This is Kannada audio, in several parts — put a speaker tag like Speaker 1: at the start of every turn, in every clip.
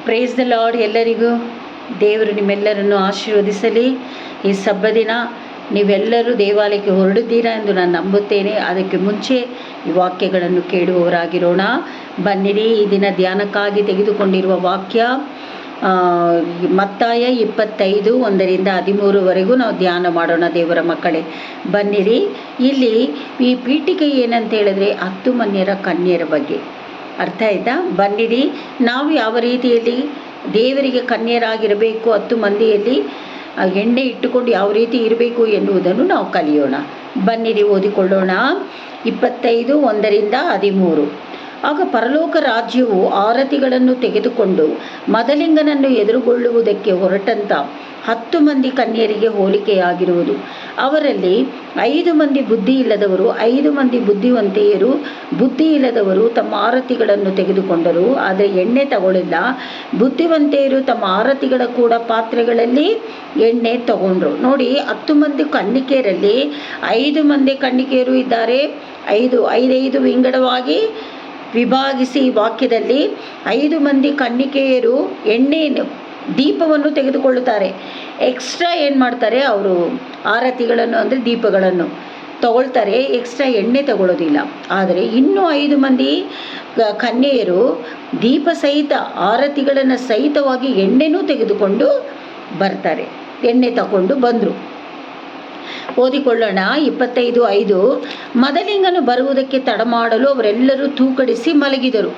Speaker 1: Praise the lord. ಎಲ್ಲರಿಗೂ ದೇವರು ನಿಮ್ಮೆಲ್ಲರನ್ನು ಆಶೀರ್ವದಿಸಲಿ. ಈ ಸಬ್ಬ ದಿನ ನೀವೆಲ್ಲರೂ ದೇವಾಲಯಕ್ಕೆ ಹೊರಡಿದ್ದೀರಾ ಎಂದು ನಾನು ನಂಬುತ್ತೇನೆ. ಅದಕ್ಕೆ ಮುಂಚೆ ಈ ವಾಕ್ಯಗಳನ್ನು ಕೇಳುವವರಾಗಿರೋಣ. ಬನ್ನಿರಿ, ಈ ದಿನ ಧ್ಯಾನಕ್ಕಾಗಿ ತೆಗೆದುಕೊಂಡಿರುವ ವಾಕ್ಯ ಮತ್ತಾಯ 25:1-13 ನಾವು ಧ್ಯಾನ ಮಾಡೋಣ. ದೇವರ ಮಕ್ಕಳೇ, ಬನ್ನಿರಿ. ಇಲ್ಲಿ ಈ ಪೀಠಿಕೆ ಏನಂತ ಹೇಳಿದ್ರೆ 10 ಮನ್ಯರ ಕನ್ಯರ ಬಗ್ಗೆ. ಅರ್ಥ ಆಯ್ತಾ? ಬನ್ನಿರಿ, ನಾವು ಯಾವ ರೀತಿಯಲ್ಲಿ ದೇವರಿಗೆ ಕನ್ಯರಾಗಿರಬೇಕು, 10 ಮಂದಿಯಲ್ಲಿ ಎಣ್ಣೆ ಇಟ್ಟುಕೊಂಡು ಯಾವ ರೀತಿ ಇರಬೇಕು ಎನ್ನುವುದನ್ನು ನಾವು ಕಲಿಯೋಣ. ಬನ್ನಿರಿ, ಓದಿಕೊಳ್ಳೋಣ. 25:1-13. ಆಗ ಪರಲೋಕ ರಾಜ್ಯವು ಆರತಿಗಳನ್ನು ತೆಗೆದುಕೊಂಡು ಮದಲಿಂಗನನ್ನು ಎದುರುಗೊಳ್ಳುವುದಕ್ಕೆ ಹೊರಟಂತ 10 ಮಂದಿ ಕನ್ಯರಿಗೆ ಹೋಲಿಕೆಯಾಗಿರುವುದು. ಅವರಲ್ಲಿ 5 ಮಂದಿ ಬುದ್ಧಿ ಇಲ್ಲದವರು, 5 ಮಂದಿ ಬುದ್ಧಿವಂತೆಯರು. ಬುದ್ಧಿ ಇಲ್ಲದವರು ತಮ್ಮ ಆರತಿಗಳನ್ನು ತೆಗೆದುಕೊಂಡರು, ಆದರೆ ಎಣ್ಣೆ ತಗೊಳ್ಳಿಲ್ಲ. ಬುದ್ಧಿವಂತೆಯರು ತಮ್ಮ ಆರತಿಗಳ ಕೂಡ ಪಾತ್ರೆಗಳಲ್ಲಿ ಎಣ್ಣೆ ತಗೊಂಡ್ರು. ನೋಡಿ, 10 ಮಂದಿ ಕನ್ನಿಕೆಯರಲ್ಲಿ 5 ಮಂದಿ ಕನ್ನಿಕೆಯರು ಇದ್ದಾರೆ. 5 ವಿಂಗಡವಾಗಿ ವಿಭಾಗಿಸಿ ಈ ವಾಕ್ಯದಲ್ಲಿ 5 ಮಂದಿ ಕನ್ನಿಕೆಯರು ಎಣ್ಣೆಯನ್ನು, ದೀಪವನ್ನು ತೆಗೆದುಕೊಳ್ಳುತ್ತಾರೆ. ಎಕ್ಸ್ಟ್ರಾ ಏನು ಮಾಡ್ತಾರೆ, ಅವರು ಆರತಿಗಳನ್ನು ಅಂದರೆ ದೀಪಗಳನ್ನು ತಗೊಳ್ತಾರೆ, ಎಕ್ಸ್ಟ್ರಾ ಎಣ್ಣೆ ತಗೊಳ್ಳೋದಿಲ್ಲ. ಆದರೆ ಇನ್ನೂ 5 ಮಂದಿ ಕನ್ಯೆಯರು ದೀಪ ಸಹಿತ ಆರತಿಗಳನ್ನು ಸಹಿತವಾಗಿ ಎಣ್ಣೆನೂ ತೆಗೆದುಕೊಂಡು ಬರ್ತಾರೆ, ಎಣ್ಣೆ ತಗೊಂಡು ಬಂದರು. ಓದಿಕೊಳ್ಳೋಣ. 25:5. ಮದಲಿಂಗನು ಬರುವುದಕ್ಕೆ ತಡ ಮಾಡಲು ಅವರೆಲ್ಲರೂ ತೂಕಡಿಸಿ ಮಲಗಿದರು.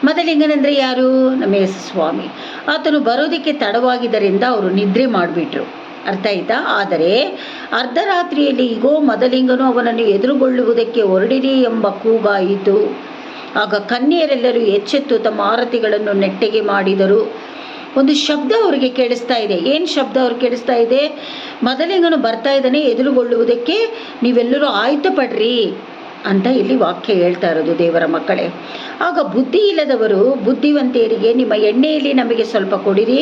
Speaker 1: ಮದಲಿಂಗನೆಂದರೆ ಯಾರು? ನಮ್ಮ ಯೇಸು ಸ್ವಾಮಿ. ಆತನು ಬರೋದಕ್ಕೆ ತಡವಾಗಿದ್ದರಿಂದ ಅವರು ನಿದ್ರೆ ಮಾಡಿಬಿಟ್ರು. ಅರ್ಥ ಆಯ್ತಾ? ಆದರೆ ಅರ್ಧರಾತ್ರಿಯಲ್ಲಿ ಇಗೋ, ಮದಲಿಂಗನು ಅವನನ್ನು ಎದುರುಗೊಳ್ಳುವುದಕ್ಕೆ ಹೊರಡಿರಿ ಎಂಬ ಕೂಗಾಯಿತು. ಆಗ ಕನ್ಯೆಯರೆಲ್ಲರೂ ಎಚ್ಚೆತ್ತು ತಮ್ಮ ಆರತಿಗಳನ್ನು ನೆಟ್ಟಗೆ ಮಾಡಿದರು. ಒಂದು ಶಬ್ದ ಅವರಿಗೆ ಕೇಳಿಸ್ತಾ ಇದೆ. ಏನು ಶಬ್ದ ಅವ್ರಿಗೆ ಕೇಳಿಸ್ತಾ ಇದೆ? ಮದಲಿಂಗನು ಬರ್ತಾ ಇದ್ದಾನೆ, ಎದುರುಗೊಳ್ಳುವುದಕ್ಕೆ ನೀವೆಲ್ಲರೂ ಆಯ್ತು ಪಡ್ರಿ ಅಂತ ಇಲ್ಲಿ ವಾಕ್ಯ ಹೇಳ್ತಾ ಇರೋದು. ದೇವರ ಮಕ್ಕಳೇ, ಆಗ ಬುದ್ಧಿ ಇಲ್ಲದವರು ಬುದ್ಧಿವಂತೆಯರಿಗೆ, ನಿಮ್ಮ ಎಣ್ಣೆಯಲ್ಲಿ ನಮಗೆ ಸ್ವಲ್ಪ ಕೊಡಿರಿ,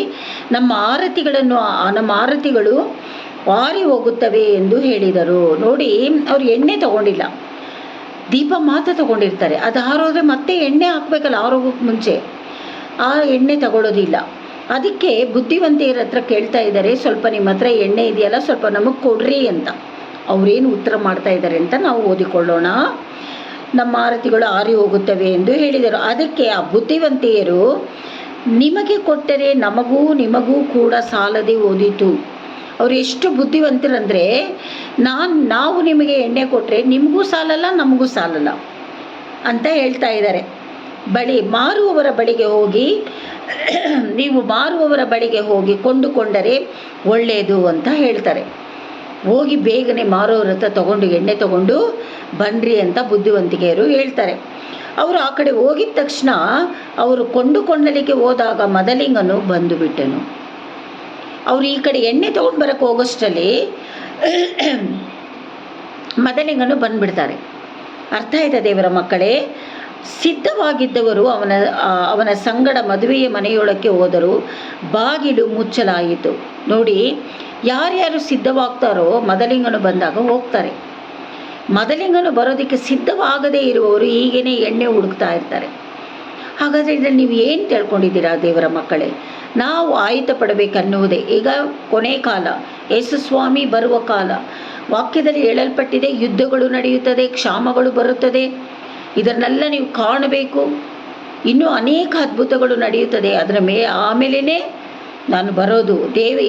Speaker 1: ನಮ್ಮ ಆರತಿಗಳು ಆರಿ ಹೋಗುತ್ತವೆ ಎಂದು ಹೇಳಿದರು. ನೋಡಿ, ಅವರು ಎಣ್ಣೆ ತಗೊಂಡಿಲ್ಲ, ದೀಪ ಮಾತ್ರ ತಗೊಂಡಿರ್ತಾರೆ. ಅದು ಆರೋದ್ರೆ ಮತ್ತೆ ಎಣ್ಣೆ ಹಾಕಬೇಕಲ್ಲ, ಆರೋಗೋಕ್ಕೆ ಮುಂಚೆ. ಆ ಎಣ್ಣೆ ತಗೊಳ್ಳೋದಿಲ್ಲ. ಅದಕ್ಕೆ ಬುದ್ಧಿವಂತೆಯರ ಹತ್ರ ಕೇಳ್ತಾ ಇದ್ದಾರೆ, ಸ್ವಲ್ಪ ನಿಮ್ಮ ಹತ್ರ ಎಣ್ಣೆ ಇದೆಯಲ್ಲ, ಸ್ವಲ್ಪ ನಮಗೆ ಕೊಡ್ರಿ ಅಂತ. ಅವರೇನು ಉತ್ತರ ಮಾಡ್ತಾ ಇದ್ದಾರೆ ಅಂತ ನಾವು ಓದಿಕೊಳ್ಳೋಣ. ನಮ್ಮ ಆರತಿಗಳು ಆರಿ ಹೋಗುತ್ತವೆ ಎಂದು ಹೇಳಿದರು. ಅದಕ್ಕೆ ಆ ಬುದ್ಧಿವಂತೆಯರು, ನಿಮಗೆ ಕೊಟ್ಟರೆ ನಿಮಗೂ ಕೂಡ ಸಾಲದೆ ಓದಿತು. ಅವರು ಎಷ್ಟು ಬುದ್ಧಿವಂತರಂದರೆ, ನಾವು ನಿಮಗೆ ಎಣ್ಣೆ ಕೊಟ್ಟರೆ ನಿಮಗೂ ಸಾಲಲ್ಲ, ನಮಗೂ ಸಾಲಲ್ಲ ಅಂತ ಹೇಳ್ತಾ ಇದ್ದಾರೆ. ಮಾರುವವರ ಬಳಿಗೆ ಹೋಗಿ, ನೀವು ಮಾರುವವರ ಬಳಿಗೆ ಹೋಗಿ ಕೊಂಡುಕೊಂಡರೆ ಒಳ್ಳೆಯದು ಅಂತ ಹೇಳ್ತಾರೆ. ಹೋಗಿ ಬೇಗನೆ ಮಾರೋರ ಹತ್ರ ಎಣ್ಣೆ ತಗೊಂಡು ಬನ್ನಿರಿ ಅಂತ ಬುದ್ಧಿವಂತಿಕೆಯರು ಹೇಳ್ತಾರೆ. ಅವರು ಆ ಕಡೆ ಹೋಗಿದ ತಕ್ಷಣ ಅವರು ಕೊಂಡುಕೊಳ್ಳಲಿಕ್ಕೆ ಹೋದಾಗ ಮದಲಿಂಗನು ಬಂದು ಬಿಟ್ಟನು. ಅವರು ಈ ಕಡೆ ಎಣ್ಣೆ ತಗೊಂಡು ಬರೋಕ್ಕೆ ಹೋಗೋಷ್ಟರಲ್ಲಿ ಮದಲಿಂಗನು ಬಂದುಬಿಡ್ತಾರೆ. ಅರ್ಥ ಆಯ್ತಾ ದೇವರ ಮಕ್ಕಳೇ? ಸಿದ್ಧವಾಗಿದ್ದವರು ಅವನ ಸಂಗಡ ಮದುವೆಯ ಮನೆಯೊಳಕ್ಕೆ ಹೋದರು. ಬಾಗಿಲು ಮುಚ್ಚಲಾಯಿತು. ನೋಡಿ, ಯಾರ್ಯಾರು ಸಿದ್ಧವಾಗ್ತಾರೋ ಮದಲಿಂಗನು ಬಂದಾಗ ಹೋಗ್ತಾರೆ. ಮದಲಿಂಗನು ಬರೋದಕ್ಕೆ ಸಿದ್ಧವಾಗದೇ ಇರುವವರು ಹೀಗೇನೆ ಎಣ್ಣೆ ಹುಡುಕ್ತಾ ಇರ್ತಾರೆ. ಹಾಗಾದರೆ ಇದರಲ್ಲಿ ನೀವು ಏನು ತಿಳ್ಕೊಂಡಿದ್ದೀರಾ ದೇವರ ಮಕ್ಕಳೇ? ನಾವು ಆಯುಧ ಪಡಬೇಕನ್ನುವುದೇ. ಈಗ ಕೊನೆ ಕಾಲ, ಯೇಸು ಸ್ವಾಮಿ ಬರುವ ಕಾಲ. ವಾಕ್ಯದಲ್ಲಿ ಹೇಳಲ್ಪಟ್ಟಿದೆ, ಯುದ್ಧಗಳು ನಡೆಯುತ್ತದೆ, ಕ್ಷಾಮಗಳು ಬರುತ್ತದೆ. ಇದನ್ನೆಲ್ಲ ನೀವು ಕಾಣಬೇಕು. ಇನ್ನೂ ಅನೇಕ ಅದ್ಭುತಗಳು ನಡೆಯುತ್ತದೆ. ಅದರ ಆಮೇಲೇ ನಾನು ಬರೋದು.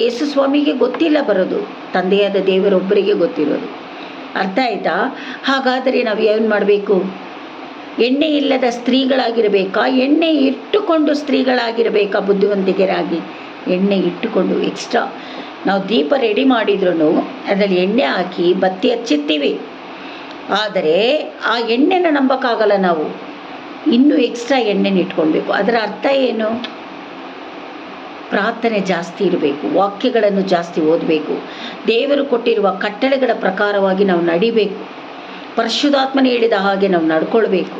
Speaker 1: ಯೇಸು ಸ್ವಾಮಿಗೆ ಗೊತ್ತಿಲ್ಲ ಬರೋದು, ತಂದೆಯಾದ ದೇವರೊಬ್ಬರಿಗೆ ಗೊತ್ತಿರೋದು. ಅರ್ಥ ಆಯ್ತಾ? ಹಾಗಾದರೆ ನಾವು ಏನು ಮಾಡಬೇಕು? ಎಣ್ಣೆ ಇಲ್ಲದ ಸ್ತ್ರೀಗಳಾಗಿರಬೇಕಾ? ಎಣ್ಣೆ ಇಟ್ಟುಕೊಂಡು ಸ್ತ್ರೀಗಳಾಗಿರಬೇಕಾ? ಬುದ್ಧಿವಂತಿಕೆರಾಗಿ ಎಣ್ಣೆ ಇಟ್ಟುಕೊಂಡು ಎಕ್ಸ್ಟ್ರಾ ನಾವು ದೀಪ ರೆಡಿ ಮಾಡಿದ್ರೂ ಅದರಲ್ಲಿ ಎಣ್ಣೆ ಹಾಕಿ ಬತ್ತಿ ಹಚ್ಚಿರ್ತೀವಿ. ಆದರೆ ಆ ಎಣ್ಣೆನ ನಂಬಕ್ಕಾಗಲ್ಲ. ನಾವು ಇನ್ನೂ ಎಕ್ಸ್ಟ್ರಾ ಎಣ್ಣೆನ ಇಟ್ಕೊಳ್ಬೇಕು. ಅದರ ಅರ್ಥ ಏನು? ಪ್ರಾರ್ಥನೆ ಜಾಸ್ತಿ ಇರಬೇಕು, ವಾಕ್ಯಗಳನ್ನು ಜಾಸ್ತಿ ಓದಬೇಕು, ದೇವರು ಕೊಟ್ಟಿರುವ ಕಟ್ಟಳೆಗಳ ಪ್ರಕಾರವಾಗಿ ನಾವು ನಡಿಬೇಕು, ಪರಿಶುದ್ಧಾತ್ಮನ ಹೇಳಿದ ಹಾಗೆ ನಾವು ನಡ್ಕೊಳ್ಬೇಕು.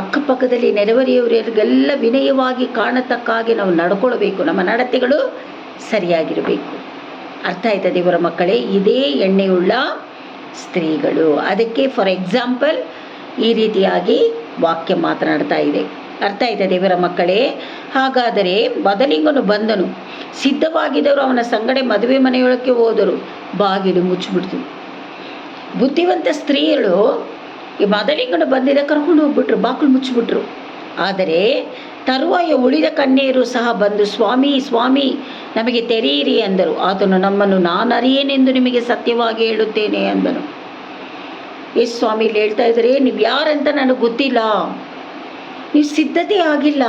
Speaker 1: ಅಕ್ಕಪಕ್ಕದಲ್ಲಿ ನೆರೆಹೊರೆಯವರಿಗೆಲ್ಲ ವಿನಯವಾಗಿ ಕಾಣತಕ್ಕಾಗಿ ನಾವು ನಡ್ಕೊಳ್ಬೇಕು. ನಮ್ಮ ನಡತೆಗಳು ಸರಿಯಾಗಿರಬೇಕು. ಅರ್ಥ ಆಯ್ತಾ ದೇವರ ಮಕ್ಕಳೇ? ಇದೇ ಎಣ್ಣೆಯುಳ್ಳ ಸ್ತ್ರೀಗಳು. ಅದಕ್ಕೆ ಫಾರ್ ಎಕ್ಸಾಂಪಲ್ ಈ ರೀತಿಯಾಗಿ ವಾಕ್ಯ ಮಾತನಾಡ್ತಾ ಇದೆ. ಅರ್ಥ ಆಯ್ತಾ ದೇವರ ಮಕ್ಕಳೇ? ಹಾಗಾದರೆ ಮದಲಿಂಗನು ಬಂದನು, ಸಿದ್ಧವಾಗಿದ್ದವರು ಅವನ ಸಂಗಡೆ ಮದುವೆ ಮನೆಯೊಳಕ್ಕೆ ಹೋದರು, ಬಾಗಿಲು ಮುಚ್ಚಿಬಿಡ್ತು. ಬುದ್ಧಿವಂತ ಸ್ತ್ರೀಯರು ಈ ಮದಲಿಂಗನು ಬಂದಿದ್ದ ಕರ್ಕೊಂಡು ಹೋಗ್ಬಿಟ್ರು, ಬಾಗಿಲು ಮುಚ್ಚಿಬಿಟ್ರು. ಆದರೆ ತರುವಾಯ ಉಳಿದ ಕನ್ಯೆಯರು ಸಹ ಬಂದು, ಸ್ವಾಮಿ ಸ್ವಾಮಿ ನಮಗೆ ತೆರೆಯಿರಿ ಅಂದರು. ಆತನು, ನಮ್ಮನ್ನು ನಾನು ಅರಿಯೇನೆಂದು ನಿಮಗೆ ಸತ್ಯವಾಗಿ ಹೇಳುತ್ತೇನೆ ಅಂದನು. ಎಸ್ ಸ್ವಾಮಿ ಇಲ್ಲಿ ಹೇಳ್ತಾ ಇದ್ದಾರೆ, ನೀವು ಯಾರಂತ ನನಗೆ ಗೊತ್ತಿಲ್ಲ, ನೀವು ಸಿದ್ಧತೆ ಆಗಿಲ್ಲ,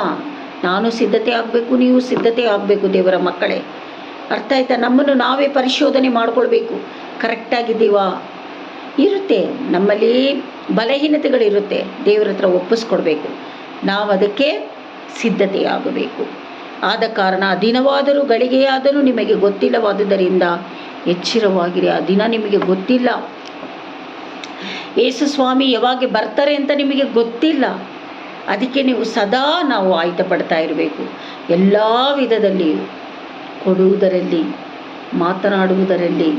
Speaker 1: ನಾನು ಸಿದ್ಧತೆ ಆಗಬೇಕು, ನೀವು ಸಿದ್ಧತೆ ಆಗಬೇಕು ದೇವರ ಮಕ್ಕಳೇ. ಅರ್ಥ ಆಯ್ತಾ? ನಮ್ಮನ್ನು ನಾವೇ ಪರಿಶೋಧನೆ ಮಾಡಿಕೊಳ್ಬೇಕು, ಕರೆಕ್ಟಾಗಿದ್ದೀವಾ? ಇರುತ್ತೆ ನಮ್ಮಲ್ಲಿ ಬಲಹೀನತೆಗಳಿರುತ್ತೆ, ದೇವರ ಹತ್ರ ಒಪ್ಪಿಸ್ಕೊಡ್ಬೇಕು, ನಾವು ಅದಕ್ಕೆ ಸಿದ್ಧತೆಯಾಗಬೇಕು. ಆದ ಕಾರಣ ದಿನವಾದರೂ ಗಳಿಗೆಯಾದರೂ ನಿಮಗೆ ಗೊತ್ತಿಲ್ಲವಾದುದರಿಂದ ಎಚ್ಚರವಾಗಿರಿ. ಆ ದಿನ ನಿಮಗೆ ಗೊತ್ತಿಲ್ಲ, ಯೇಸು ಸ್ವಾಮಿ ಯಾವಾಗ ಬರ್ತಾರೆ ಅಂತ ನಿಮಗೆ ಗೊತ್ತಿಲ್ಲ. ಅದಕ್ಕೆ ನೀವು ಸದಾ ನಾವು ಆಯ್ಕೆ ಪಡ್ತಾ ಇರಬೇಕು. ಎಲ್ಲ ವಿಧದಲ್ಲಿಯೂ, ಕೊಡುವುದರಲ್ಲಿ, ಮಾತನಾಡುವುದರಲ್ಲಿ,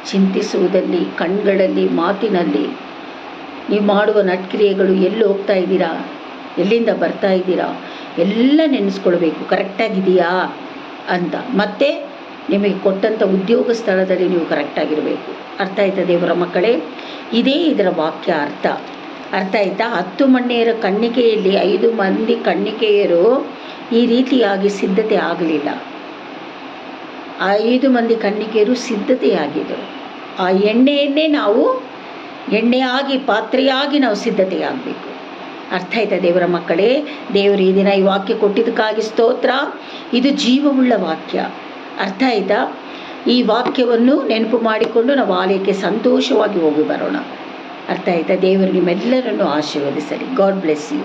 Speaker 1: ಚಿಂತಿಸುವುದರಲ್ಲಿ, ಕಣ್ಗಳಲ್ಲಿ, ಮಾತಿನಲ್ಲಿ, ನೀವು ಮಾಡುವ ನಟ್ಕ್ರಿಯೆಗಳು ಎಲ್ಲಿ ಹೋಗ್ತಾ ಇದ್ದೀರಾ, ಎಲ್ಲಿಂದ ಬರ್ತಾ ಇದ್ದೀರಾ, ಎಲ್ಲ ನೆನೆಸ್ಕೊಳ್ಬೇಕು, ಕರೆಕ್ಟಾಗಿದೆಯಾ ಅಂತ. ಮತ್ತು ನಿಮಗೆ ಕೊಟ್ಟಂಥ ಉದ್ಯೋಗ ಸ್ಥಳದಲ್ಲಿ ನೀವು ಕರೆಕ್ಟಾಗಿರಬೇಕು. ಅರ್ಥ ಆಯ್ತಾ ದೇವರ ಮಕ್ಕಳೇ? ಇದೇ ಇದರ ವಾಕ್ಯ ಅರ್ಥ. ಅರ್ಥ ಆಯ್ತಾ? 10 ಮಣ್ಣೆಯರ ಕನ್ನಿಕೆಯಲ್ಲಿ 5 ಮಂದಿ ಕನ್ನಿಕೆಯರು ಈ ರೀತಿಯಾಗಿ ಸಿದ್ಧತೆ ಆಗಲಿಲ್ಲ. ಆ 5 ಮಂದಿ ಕನ್ನಿಕೆಯರು ಸಿದ್ಧತೆಯಾಗಿದ್ದರು. ಆ ಎಣ್ಣೆಯನ್ನೇ ನಾವು ಎಣ್ಣೆಯಾಗಿ, ಪಾತ್ರೆಯಾಗಿ ನಾವು ಸಿದ್ಧತೆಯಾಗಬೇಕು. ಅರ್ಥ ಆಯ್ತಾ ದೇವರ ಮಕ್ಕಳೇ? ದೇವರು ಈ ದಿನ ಈ ವಾಕ್ಯ ಕೊಟ್ಟಿದ್ದಕ್ಕಾಗಿ ಸ್ತೋತ್ರ. ಇದು ಜೀವವುಳ್ಳ ವಾಕ್ಯ. ಅರ್ಥ ಆಯ್ತಾ? ಈ ವಾಕ್ಯವನ್ನು ನೆನಪು ಮಾಡಿಕೊಂಡು ನಾವು ಆಲಯಕ್ಕೆ ಸಂತೋಷವಾಗಿ ಹೋಗಿ ಬರೋಣ. ಅರ್ಥ ಆಯ್ತಾ? ದೇವರು ನಿಮ್ಮೆಲ್ಲರನ್ನು ಆಶೀರ್ವದಿಸಲಿ. God bless you.